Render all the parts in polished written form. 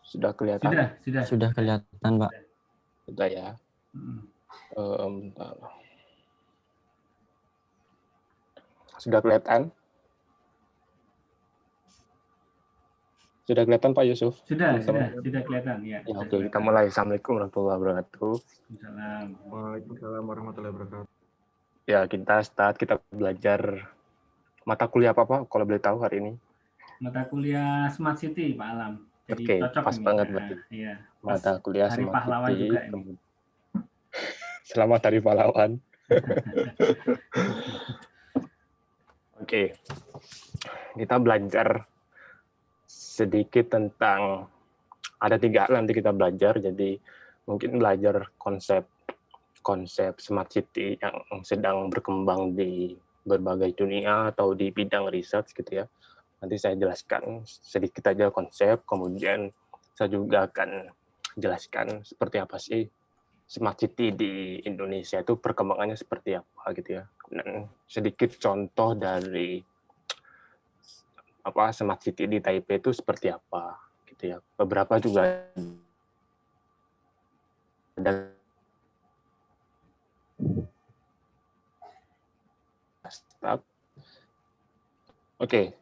Sudah kelihatan? Sudah. Sudah kelihatan, Pak. Sudah ya. Bentar. Sudah kelihatan? Sudah kelihatan Pak Yusuf? Sudah Ya, kelihatan ya. oke, kita mulai. Assalamualaikum warahmatullahi wabarakatuh. Waalaikumsalam warahmatullahi wabarakatuh. Ya, kita belajar mata kuliah apa Pak, kalau boleh tahu hari ini? Mata kuliah Smart City, Pak Alam. Jadi Oke, cocok pas ini. banget berarti. Iya. Mata kuliah Hari Smart Pahlawan City. juga ini. Selamat Hari Pahlawan. Oke, kita belajar sedikit tentang, ada 3 hal nanti kita belajar, jadi mungkin belajar konsep smart city yang sedang berkembang di berbagai dunia atau di bidang research gitu ya. Nanti saya jelaskan sedikit aja konsep, kemudian saya juga akan jelaskan seperti apa sih smart city di Indonesia itu perkembangannya seperti apa gitu ya. Dan sedikit contoh dari smart city di Taipei itu seperti apa gitu ya. Beberapa juga ada start. Oke.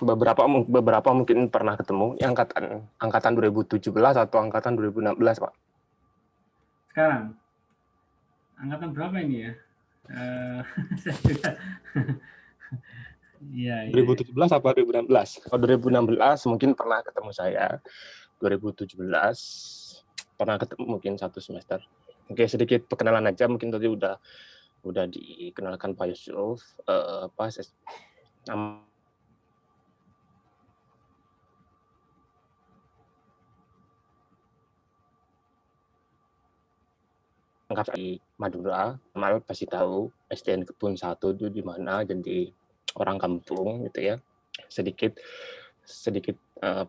Beberapa mungkin pernah ketemu yang angkatan 2017 atau angkatan 2016, Pak. Sekarang angkatan berapa ini ya? Iya. 2017 apa 2016? Kalau 2016 mungkin pernah ketemu saya. 2017 pernah ketemu mungkin 1 semester. Oke, sedikit perkenalan aja, mungkin tadi udah dikenalkan Pak Yusuf. Di Madura, Mal pasti tahu SDN Kebun 1 itu di mana, jadi orang kampung gitu ya. Sedikit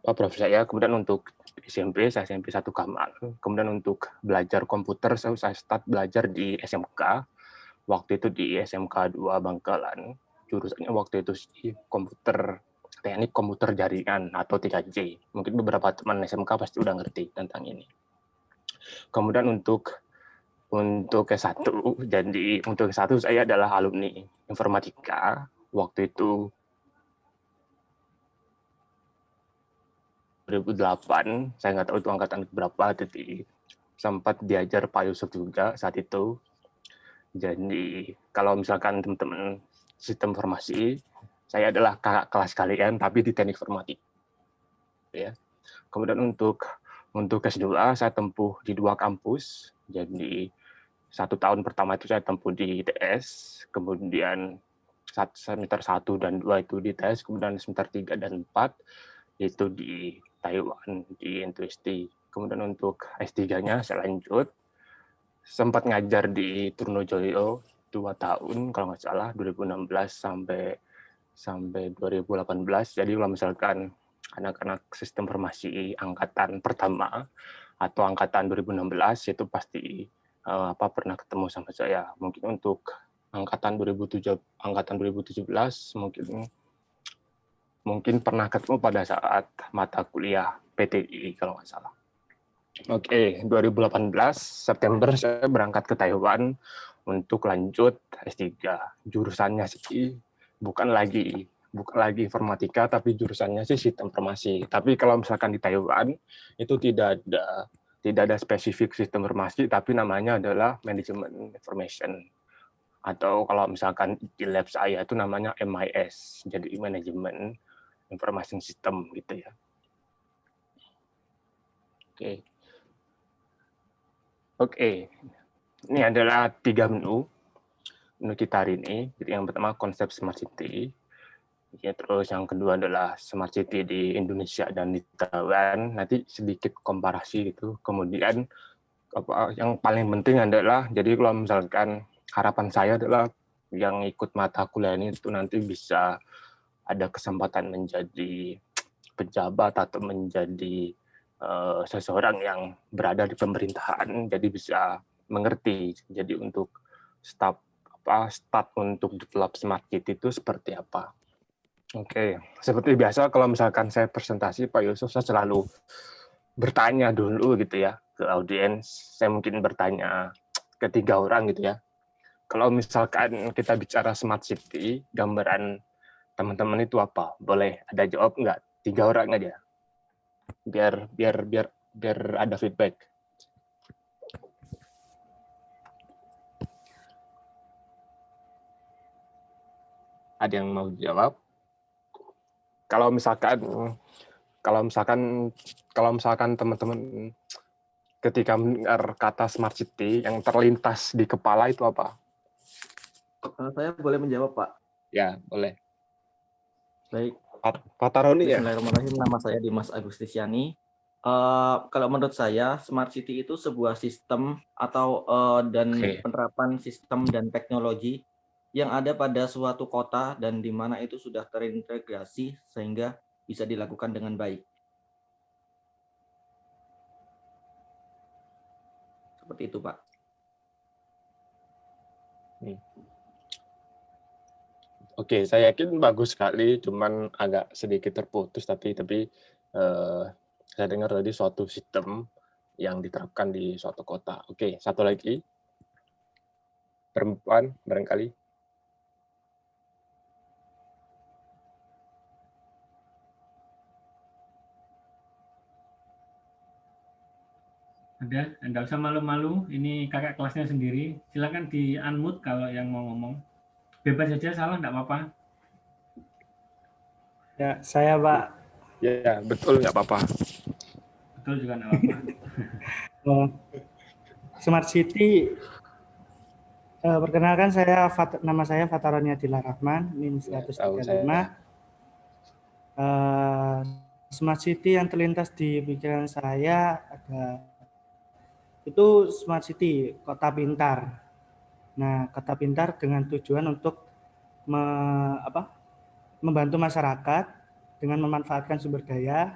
profil saya. Kemudian untuk SMP, saya SMP 1 Kamal. Kemudian untuk belajar komputer, saya start belajar di SMK. Waktu itu di SMK 2 Bangkalan. Jurusannya waktu itu sih teknik komputer jaringan atau 3J. Mungkin beberapa teman SMK pasti udah ngerti tentang ini. Kemudian untuk S1, jadi untuk S1 saya adalah alumni informatika. Waktu itu 2008, saya nggak tahu itu angkatan berapa, jadi sempat diajar Pak Yusuf juga saat itu. Jadi kalau misalkan teman-teman sistem informasi, saya adalah kakak kelas kalian, tapi di teknik informatika. Ya. Kemudian untuk S2, saya tempuh di 2 kampus. Jadi 1 tahun pertama itu saya tempuh di ITS, kemudian semester 1 dan 2 itu di ITS, kemudian semester 3 dan 4 itu di Taiwan, di NTUST. Kemudian untuk S3-nya saya lanjut, sempat ngajar di Trunojoyo 2 tahun, kalau nggak salah, 2016 sampai 2018. Jadi kalau misalkan anak-anak sistem informasi angkatan pertama atau angkatan 2016 itu pasti pernah ketemu sama saya. Mungkin untuk angkatan 2017 mungkin pernah ketemu pada saat mata kuliah PTI kalau nggak salah. Oke, 2018 September saya berangkat ke Taiwan untuk lanjut S3. Jurusannya sih bukan lagi informatika, tapi jurusannya sih sistem informasi. Tapi kalau misalkan di Taiwan itu tidak ada spesifik sistem informasi, tapi namanya adalah manajemen information. Atau kalau misalkan di lab saya itu namanya MIS, jadi manajemen information system gitu ya. Oke. Ini adalah 3 menu kita hari ini. Jadi yang pertama konsep smart city. Ya, terus yang kedua adalah smart city di Indonesia dan di Taiwan. Nanti sedikit komparasi gitu. Kemudian yang paling penting adalah, jadi kalau misalkan harapan saya adalah yang ikut mata kuliah ini itu nanti bisa ada kesempatan menjadi pejabat atau menjadi seseorang yang berada di pemerintahan, jadi bisa mengerti. Jadi untuk start untuk develop smart city itu seperti apa. Oke, seperti biasa kalau misalkan saya presentasi Pak Yusuf, saya selalu bertanya dulu gitu ya ke audiens. Saya mungkin bertanya ke 3 orang gitu ya. Kalau misalkan kita bicara smart city, gambaran teman-teman itu apa? Boleh ada jawab nggak? 3 orang aja. Biar ada feedback. Ada yang mau jawab? Kalau misalkan teman-teman ketika mendengar kata smart city yang terlintas di kepala itu apa? Saya boleh menjawab, Pak. Ya, boleh. Baik. Pak Taroni ya? Bismillahirrahmanirrahim. Nama saya Dimas Agustisyani. Kalau menurut saya, smart city itu sebuah sistem atau dan Oke. penerapan sistem dan teknologi yang ada pada suatu kota dan di mana itu sudah terintegrasi sehingga bisa dilakukan dengan baik. Seperti itu, Pak. Oke, saya yakin bagus sekali, cuman agak sedikit terputus tapi saya dengar tadi suatu sistem yang diterapkan di suatu kota. Oke, satu lagi. Perempuan barangkali. Ada, enggak usah malu-malu. Ini kakak kelasnya sendiri. Silakan di unmute kalau yang mau ngomong. Bebas saja, salah nggak apa-apa. Ya, saya Pak. Ya, betul nggak apa-apa. Betul juga nggak apa-apa. Smart City, perkenalkan nama saya Fataroni Adila Rahman, NIM Ya, tahu saya. 135. Smart City yang terlintas di pikiran saya itu Smart City, kota pintar. Nah, kota pintar dengan tujuan untuk membantu masyarakat dengan memanfaatkan sumber daya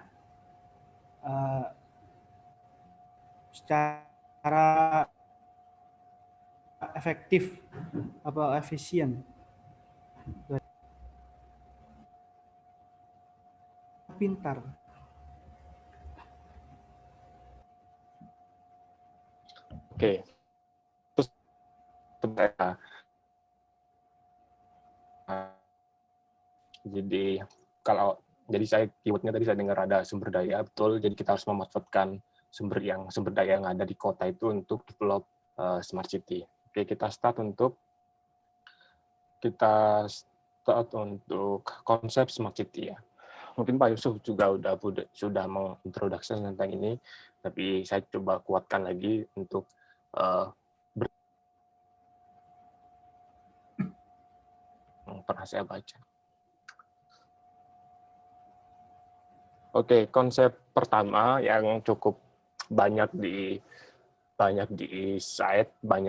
secara efektif atau efisien. Pintar. Oke. Terus jadi saya keywordnya tadi saya dengar ada sumber daya, betul. Jadi kita harus memanfaatkan sumber daya yang ada di kota itu untuk develop smart city. Oke, kita start untuk konsep smart city ya. Mungkin Pak Yusuf juga sudah mengintroduksi tentang ini, tapi saya coba kuatkan lagi untuk pernah saya baca. Oke, konsep pertama yang cukup banyak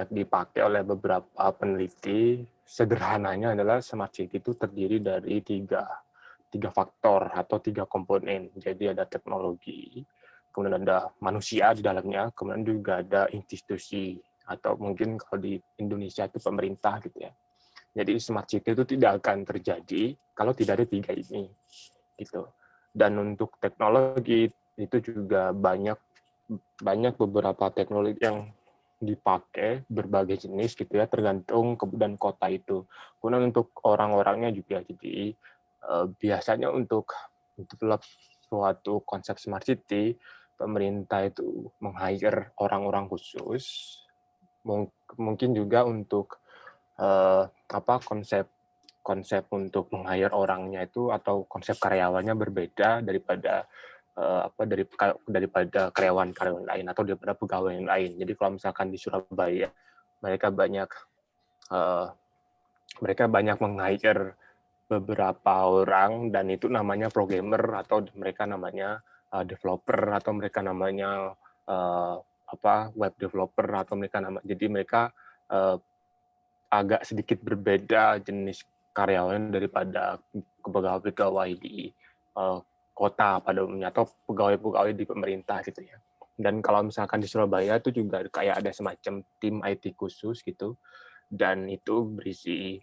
dipakai oleh beberapa peneliti, sederhananya adalah smart city itu terdiri dari tiga faktor atau 3 komponen. Jadi ada teknologi, kemudian ada manusia di dalamnya, kemudian juga ada institusi atau mungkin kalau di Indonesia itu pemerintah gitu ya. Jadi smart city itu tidak akan terjadi kalau tidak ada 3 ini gitu. Dan untuk teknologi itu juga banyak beberapa teknologi yang dipakai berbagai jenis gitu ya, tergantung kebutuhan kota itu. Kemudian untuk orang-orangnya juga, jadi biasanya untuk develop suatu konsep smart city, pemerintah itu meng-hire orang-orang khusus, mungkin juga untuk konsep untuk meng-hire orangnya itu atau konsep karyawannya berbeda daripada daripada karyawan lain atau daripada pegawai yang lain. Jadi kalau misalkan di Surabaya mereka banyak meng-hire beberapa orang dan itu namanya programmer atau mereka namanya developer atau mereka namanya web developer atau jadi mereka agak sedikit berbeda jenis karyawan daripada pegawai-pegawai di kota pada umumnya atau pegawai-pegawai di pemerintah gitu ya. Dan kalau misalkan di Surabaya itu juga kayak ada semacam tim IT khusus gitu, dan itu berisi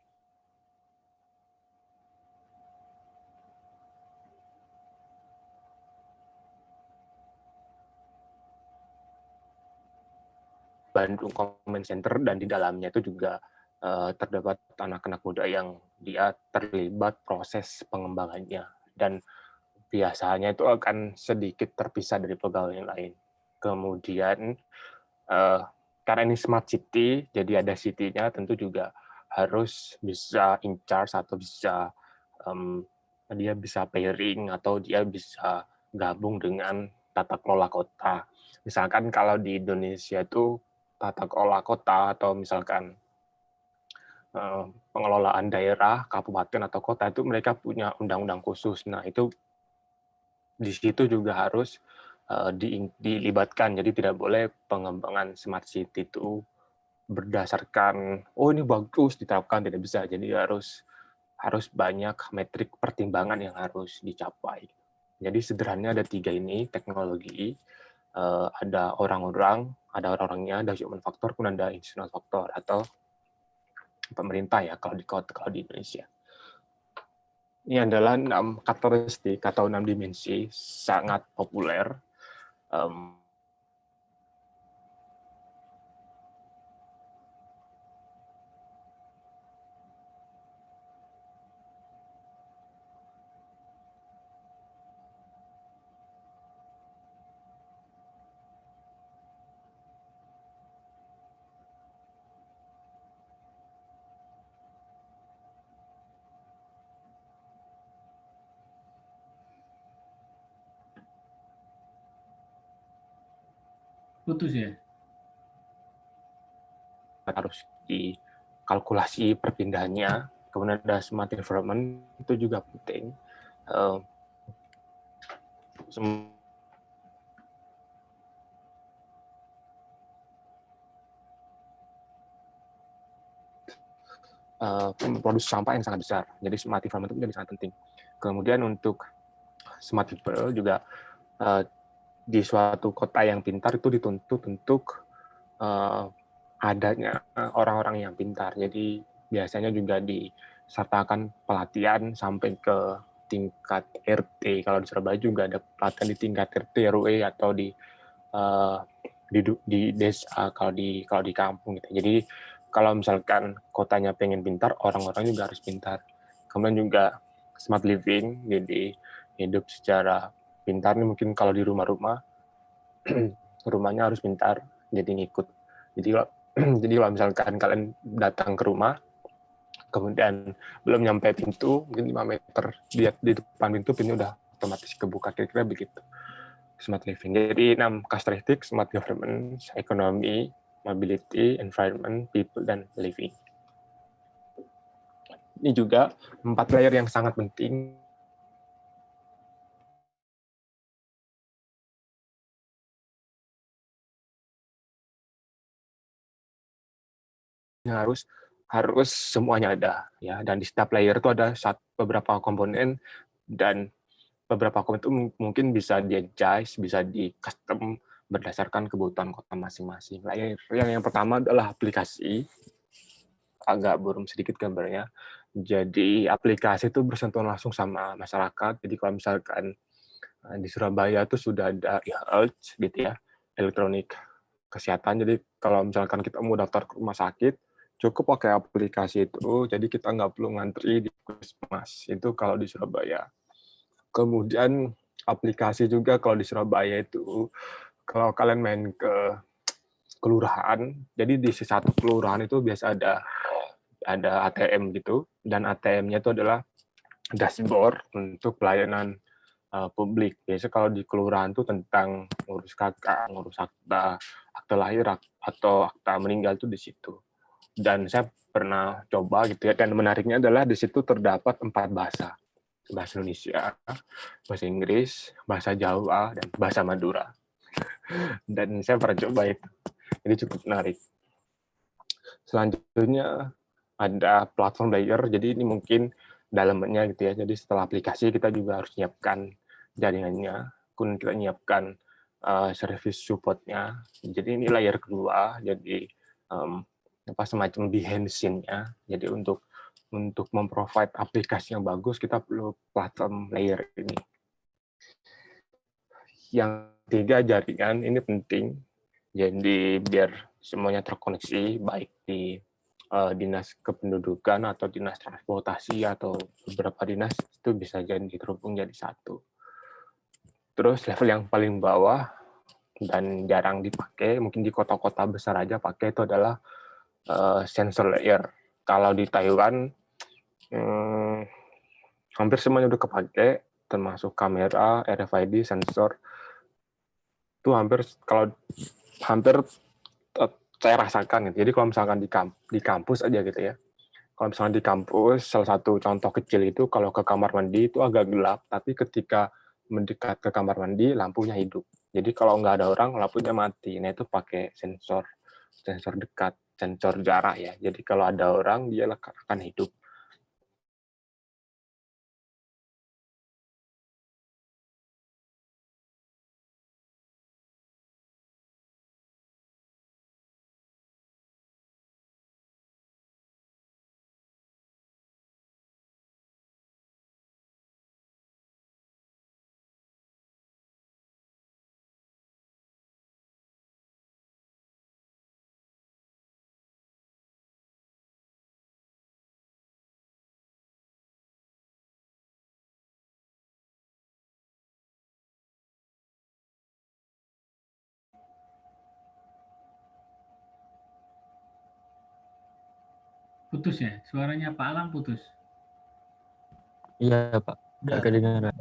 Bandung Comment Center, dan di dalamnya itu juga terdapat anak-anak muda yang dia terlibat proses pengembangannya, dan biasanya itu akan sedikit terpisah dari pegawai yang lain. Kemudian karena ini smart city, jadi ada city-nya, tentu juga harus bisa in charge atau bisa dia bisa pairing atau dia bisa gabung dengan tata kelola kota. Misalkan kalau di Indonesia itu tata kelola kota atau misalkan pengelolaan daerah, kabupaten atau kota itu mereka punya undang-undang khusus. Nah, itu di situ juga harus dilibatkan. Jadi tidak boleh pengembangan smart city itu berdasarkan oh ini bagus diterapkan, tidak bisa. Jadi harus banyak metrik pertimbangan yang harus dicapai. Jadi sederhananya ada 3 ini, teknologi, ada orang-orangnya, ada human factor, kemudian ada institutional factor atau pemerintah ya kalau di Indonesia. Ini adalah 6 karakteristik atau 6 dimensi sangat populer. Putus ya? Harus dikalkulasi perpindahannya, kemudian ada smart environment, itu juga penting. Produksi sampah yang sangat besar, jadi smart environment itu menjadi sangat penting. Kemudian untuk smart people juga di suatu kota yang pintar itu dituntut untuk adanya orang-orang yang pintar. Jadi biasanya juga disertakan pelatihan sampai ke tingkat RT. Kalau di Surabaya juga ada pelatihan di tingkat RT, RW atau di desa kalau di kampung gitu. Jadi kalau misalkan kotanya pengen pintar, orang-orang juga harus pintar. Kemudian juga smart living, jadi hidup secara pintar nih mungkin kalau di rumah-rumah rumahnya harus pintar, jadi ngikut. Jadi kalau misalkan kalian datang ke rumah, kemudian belum nyampe pintu, mungkin 5 meter lihat di depan pintu udah otomatis kebuka, kira-kira begitu. Smart living. Jadi 6 karakteristik smart governance, ekonomi, mobility, environment, people, dan living. Ini juga 4 layer yang sangat penting. Harus semuanya ada ya, dan di setiap layer itu ada beberapa komponen, dan beberapa komponen itu mungkin bisa di-adjust, bisa di-custom berdasarkan kebutuhan kota masing-masing. Layer yang pertama adalah aplikasi. Agak buram sedikit gambarnya. Jadi aplikasi itu bersentuhan langsung sama masyarakat. Jadi kalau misalkan di Surabaya itu sudah ada e-health gitu ya, elektronik kesehatan. Jadi kalau misalkan kita mau daftar ke rumah sakit, cukup pakai aplikasi itu. Jadi kita nggak perlu ngantri di puskesmas. Itu kalau di Surabaya. Kemudian aplikasi juga kalau di Surabaya itu, kalau kalian main ke kelurahan, jadi di satu kelurahan itu biasa ada ATM gitu, dan ATM-nya itu adalah dashboard untuk pelayanan publik. Biasanya kalau di kelurahan itu tentang ngurus KK, ngurus akta lahir atau akta meninggal itu di situ. Dan saya pernah coba gitu ya, dan menariknya adalah di situ terdapat 4 bahasa. Bahasa Indonesia, bahasa Inggris, bahasa Jawa, dan bahasa Madura. Dan saya pernah coba itu. Jadi cukup menarik. Selanjutnya ada platform layer, jadi ini mungkin dalamannya gitu ya. Jadi setelah aplikasi kita juga harus nyiapkan jaringannya, kemudian kita nyiapkan service support-nya. Jadi ini layer kedua, jadi semacam behind scene-nya. Jadi untuk memprovide aplikasi yang bagus, kita perlu platform layer ini. Yang ketiga, jaringan, ini penting. Jadi biar semuanya terkoneksi, baik di dinas kependudukan atau dinas transportasi atau beberapa dinas, itu bisa jadi terhubung jadi satu. Terus level yang paling bawah dan jarang dipakai, mungkin di kota-kota besar aja pakai, itu adalah sensor layer. Kalau di Taiwan hampir semuanya udah kepake, termasuk kamera, RFID, sensor. Itu hampir saya rasakan gitu. Jadi kalau misalkan di kampus aja gitu ya. Kalau misalkan di kampus, salah satu contoh kecil itu kalau ke kamar mandi itu agak gelap, tapi ketika mendekat ke kamar mandi lampunya hidup. Jadi kalau nggak ada orang lampunya mati. Nah itu pakai sensor dekat, sensor jarak ya. Jadi kalau ada orang dia akan hidup. Putus ya? Suaranya Pak Alam putus. Iya Pak, nggak kedengaran.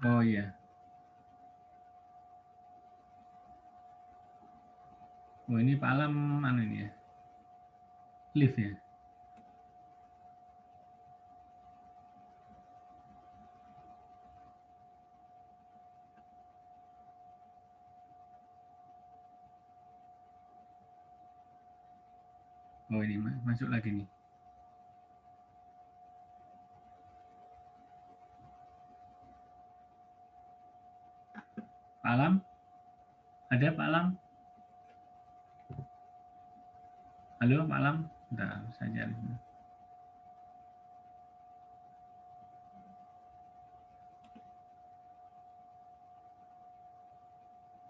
Oh iya. Oh ini Pak Alam mana ini ya? Live ya? Oh ini masuk lagi nih. Pak Alam? Ada Pak Alam? Halo Pak Alam? Bentar, saya cari.